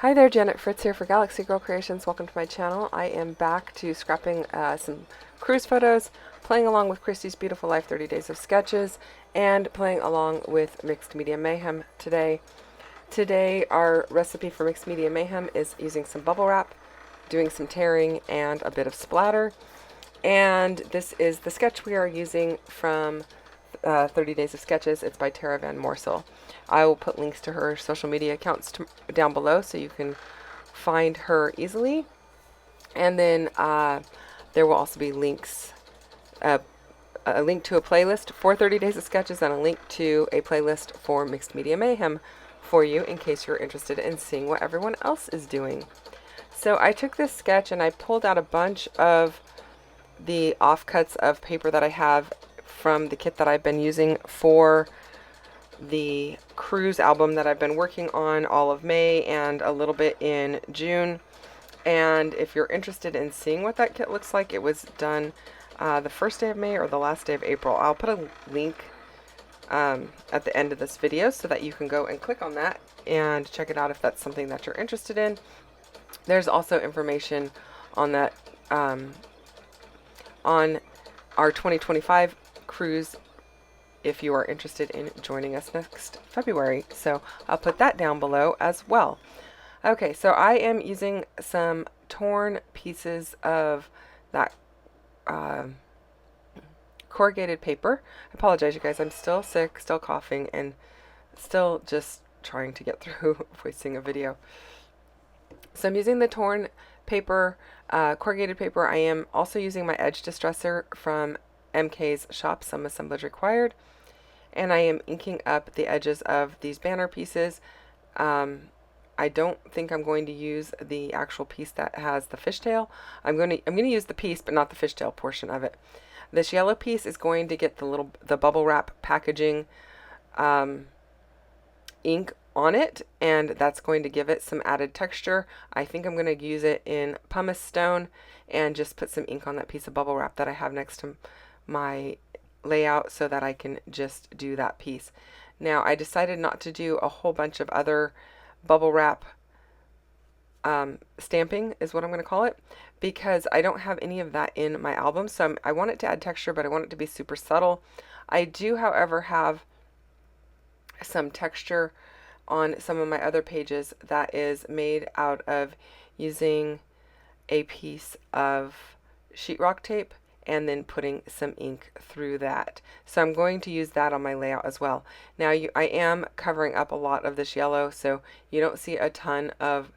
Hi there, Janet Fritz here for Galaxy Girl Creations. Welcome to my channel. I am back to scrapping some cruise photos, playing along with Christy's Beautiful Life 30 Days of Sketches, and playing along with Mixed Media Mayhem today. Today, our recipe for Mixed Media Mayhem is using some bubble wrap, doing some tearing, and a bit of splatter. And this is the sketch we are using from 30 Days of Sketches. It's by Tara Van Moorsel. I will put links to her social media accounts down below so you can find her easily. And then there will also be links, a link to a playlist for 30 Days of Sketches and a link to a playlist for Mixed Media Mayhem for you in case you're interested in seeing what everyone else is doing. So I took this sketch and I pulled out a bunch of the offcuts of paper that I have from the kit that I've been using for the cruise album that I've been working on all of May and a little bit in June. And if you're interested in seeing what that kit looks like, it was done the first day of May or the last day of April. I'll put a link at the end of this video so that you can go and click on that and check it out if that's something that you're interested in. There's also information on that on our 2025 cruise if you are interested in joining us next February. So I'll put that down below as well. Okay, so I am using some torn pieces of that corrugated paper. I apologize, you guys. I'm still sick, still coughing, and still just trying to get through voicing a video. So I'm using the torn paper, corrugated paper. I am also using my edge distresser from MK's shop, Some Assemblage Required. And I am inking up the edges of these banner pieces. I don't think I'm going to use the actual piece that has the fishtail. I'm going to use the piece, but not the fishtail portion of it. This yellow piece is going to get the bubble wrap packaging ink on it, and that's going to give it some added texture. I think I'm going to use it in pumice stone and just put some ink on that piece of bubble wrap that I have next to my layout so that I can just do that piece. Now I decided not to do a whole bunch of other bubble wrap stamping is what I'm going to call it, because I don't have any of that in my album. So I want it to add texture, but I want it to be super subtle. I do, however, have some texture on some of my other pages that is made out of using a piece of sheetrock tape and then putting some ink through that. So I'm going to use that on my layout as well. Now I am covering up a lot of this yellow, so you don't see a ton of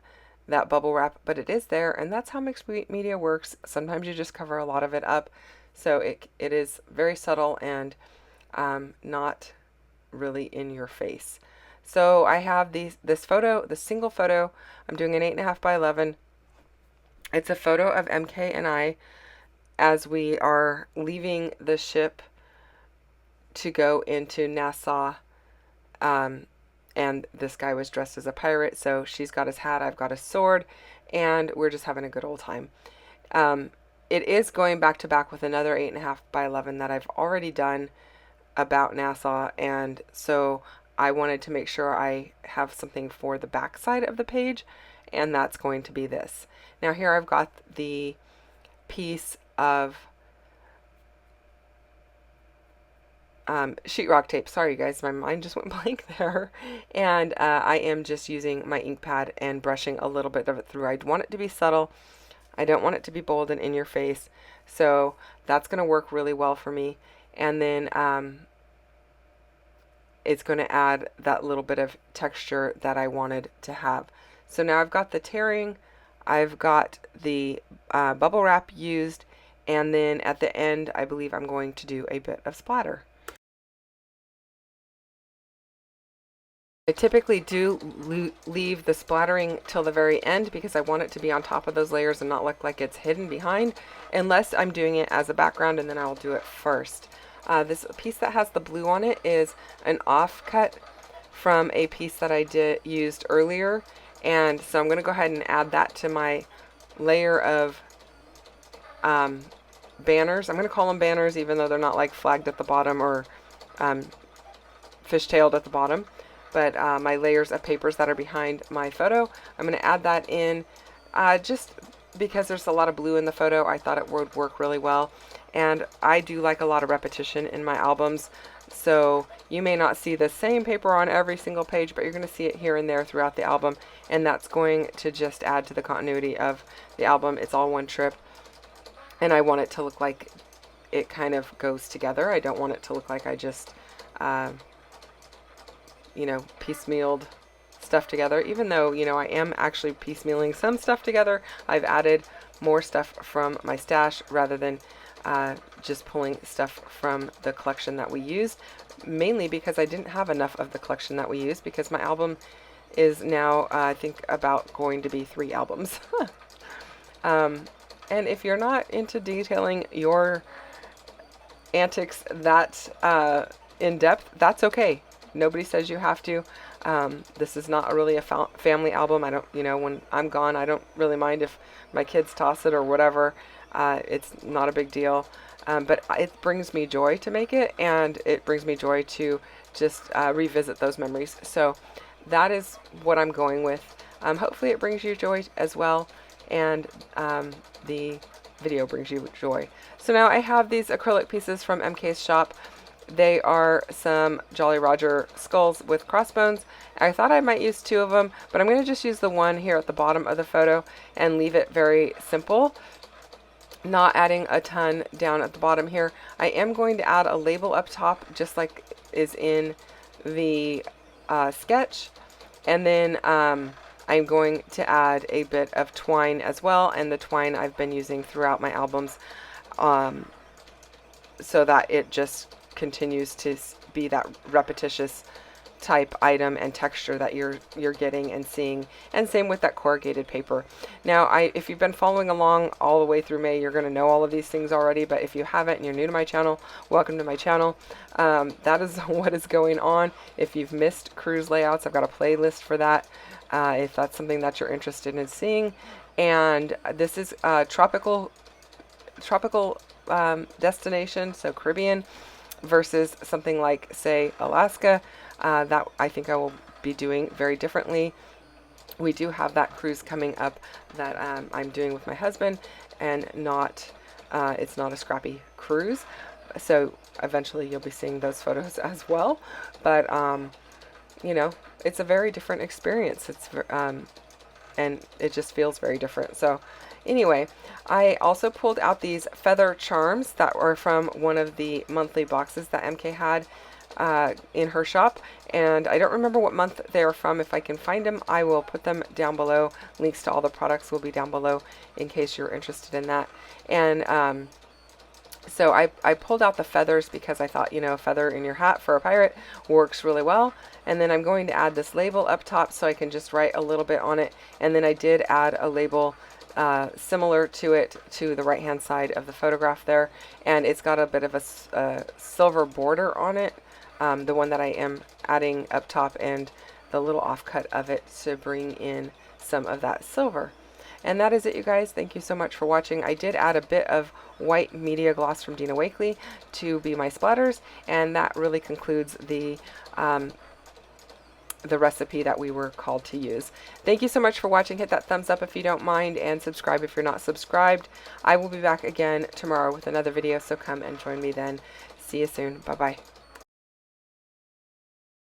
that bubble wrap, but it is there, and that's how mixed media works. Sometimes you just cover a lot of it up, so it is very subtle and not really in your face. So I have this photo, the single photo. I'm doing an 8.5 by 11. It's a photo of MK and I as we are leaving the ship to go into Nassau. And this guy was dressed as a pirate, so she's got his hat, I've got his sword, and we're just having a good old time. It is going back to back with another 8.5 by 11 that I've already done about Nassau, and so I wanted to make sure I have something for the back side of the page, and that's going to be this. Now here I've got the piece of sheetrock tape. Sorry guys, my mind just went blank there. And I am just using my ink pad and brushing a little bit of it through. I want it to be subtle. I don't want it to be bold and in your face. So that's going to work really well for me. And then it's going to add that little bit of texture that I wanted to have. So now I've got the tearing, I've got the bubble wrap used, and then at the end I believe I'm going to do a bit of splatter. I typically do leave the splattering till the very end because I want it to be on top of those layers and not look like it's hidden behind, unless I'm doing it as a background, and then I will do it first. This piece that has the blue on it is an offcut from a piece that I used earlier, and so I'm going to go ahead and add that to my layer of banners. I'm going to call them banners even though they're not like flagged at the bottom or fishtailed at the bottom. but my layers of papers that are behind my photo. I'm going to add that in just because there's a lot of blue in the photo. I thought it would work really well, and I do like a lot of repetition in my albums, so you may not see the same paper on every single page, but you're going to see it here and there throughout the album, and that's going to just add to the continuity of the album. It's all one trip, and I want it to look like it kind of goes together. I don't want it to look like I just you know, piecemealed stuff together, even though, you know, I am actually piecemealing some stuff together. I've added more stuff from my stash rather than just pulling stuff from the collection that we used, mainly because I didn't have enough of the collection that we used, because my album is now I think about going to be 3 albums. And if you're not into detailing your antics that in depth, that's okay. Nobody says you have to. This is not really a family album. I don't, you know, when I'm gone, I don't really mind if my kids toss it or whatever. It's not a big deal. But it brings me joy to make it, and it brings me joy to just revisit those memories. So that is what I'm going with. Hopefully it brings you joy as well, and the video brings you joy. So now I have these acrylic pieces from MK's shop. They are some Jolly Roger skulls with crossbones. I thought I might use 2 of them, but I'm going to just use the one here at the bottom of the photo and leave it very simple, not adding a ton down at the bottom here. I am going to add a label up top, just like is in the sketch, and then I'm going to add a bit of twine as well, and the twine I've been using throughout my albums, so that it just continues to be that repetitious type item and texture that you're getting and seeing, and same with that corrugated paper. Now, if you've been following along all the way through May, you're going to know all of these things already, but if you haven't and you're new to my channel, welcome to my channel. That is what is going on. If you've missed cruise layouts, I've got a playlist for that, if that's something that you're interested in seeing. And this is tropical destination, so Caribbean, versus something like, say, Alaska. That I think I will be doing very differently. We do have that cruise coming up that I'm doing with my husband, and it's not a scrappy cruise, so eventually you'll be seeing those photos as well. But you know, it's a very different experience. It's and it just feels very different. So anyway, I also pulled out these feather charms that were from one of the monthly boxes that MK had in her shop, and I don't remember what month they are from. If I can find them, I will put them down below. Links to all the products will be down below in case you're interested in that. And so I pulled out the feathers because I thought, you know, a feather in your hat for a pirate works really well. And then I'm going to add this label up top so I can just write a little bit on it. And then I did add a label similar to it to the right hand side of the photograph there, and it's got a bit of a silver border on it, the one that I am adding up top, and the little offcut of it to bring in some of that silver. And that is it, you guys. Thank you so much for watching. I did add a bit of white media gloss from Dina Wakley to be my splatters, and that really concludes the recipe that we were called to use. Thank you so much for watching. Hit that thumbs up if you don't mind, and subscribe if you're not subscribed. I will be back again tomorrow with another video, so come and join me then. See you soon. Bye-bye.